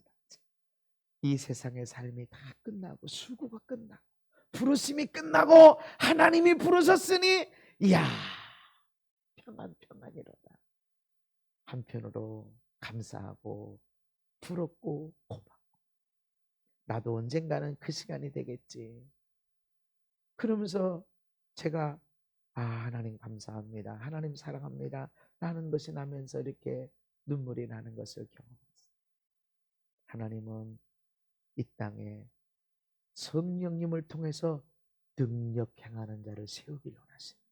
이 세상의 삶이 다 끝나고 수고가 끝나고 부르심이 끝나고 하나님이 부르셨으니, 이야, 평안이로다. 한편으로 감사하고 부럽고 고맙고, 나도 언젠가는 그 시간이 되겠지. 그러면서 제가 하나님 감사합니다, 하나님 사랑합니다 라는 것이 나면서 이렇게 눈물이 나는 것을 경험했어요. 하나님은 이 땅에 성령님을 통해서 능력 행하는 자를 세우기를 원하십니다.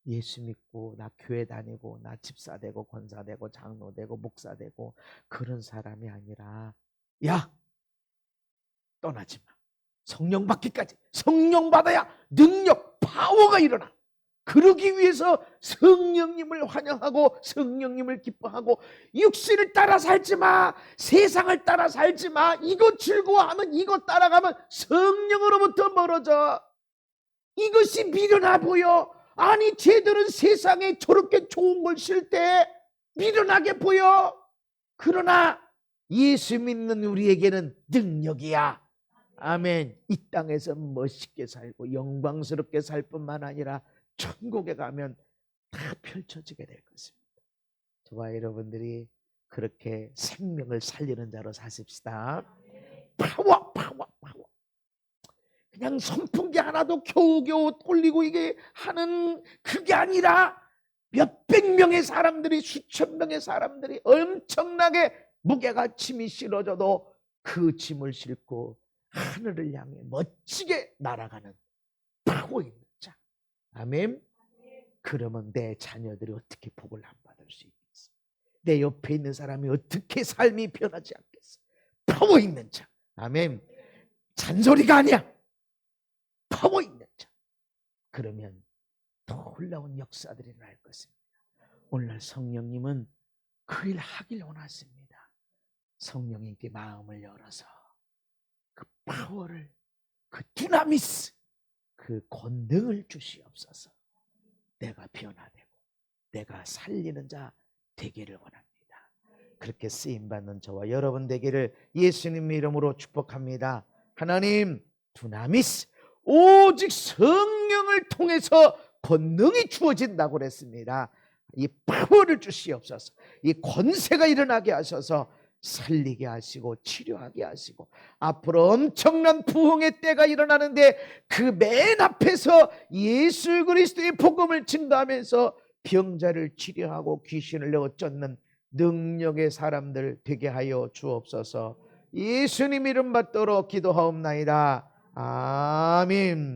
예수 믿고 나 교회 다니고 나 집사 되고 권사 되고 장로 되고 목사 되고 그런 사람이 아니라, 야, 떠나지 마. 성령 받기까지, 성령 받아야 능력, 파워가 일어나. 그러기 위해서 성령님을 환영하고 성령님을 기뻐하고, 육신을 따라 살지 마, 세상을 따라 살지 마. 이거 즐거워하면, 이거 따라가면 성령으로부터 멀어져. 이것이 미련해 보여. 아니, 쟤들은 세상에 저렇게 좋은 걸 쉴 때 미련하게 보여. 그러나 예수 믿는 우리에게는 능력이야. 아멘. 이 땅에서 멋있게 살고 영광스럽게 살 뿐만 아니라 천국에 가면 다 펼쳐지게 될 것입니다. 저와 여러분들이 그렇게 생명을 살리는 자로 사십시다. 파워. 그냥 선풍기 하나도 겨우겨우 돌리고 이게 하는 그게 아니라, 몇백 명의 사람들이, 수천 명의 사람들이 엄청나게 무게가 짐이 실어져도 그 짐을 싣고 하늘을 향해 멋지게 날아가는 파워 있는 자. 아멘. 그러면 내 자녀들이 어떻게 복을 안 받을 수 있겠어? 내 옆에 있는 사람이 어떻게 삶이 변하지 않겠어? 파워 있는 자. 아멘. 잔소리가 아니야. 파워 있는 자. 그러면 놀라운 역사들이 날 것입니다. 오늘 성령님은 그 일 하길 원하십니다. 성령님께 마음을 열어서 그 파워를, 그 디나미스, 그 권능을 주시옵소서. 내가 변화되고 내가 살리는 자 되기를 원합니다. 그렇게 쓰임받는 저와 여러분 되기를 예수님 이름으로 축복합니다. 하나님, 두나미스, 오직 성령을 통해서 권능이 주어진다고 그랬습니다. 이 파워를 주시옵소서. 이 권세가 일어나게 하셔서 살리게 하시고 치료하게 하시고, 앞으로 엄청난 부흥의 때가 일어나는데 그 맨 앞에서 예수 그리스도의 복음을 증거하면서 병자를 치료하고 귀신을 내어 쫓는 능력의 사람들 되게 하여 주옵소서. 예수님 이름 받도록 기도하옵나이다. 아멘.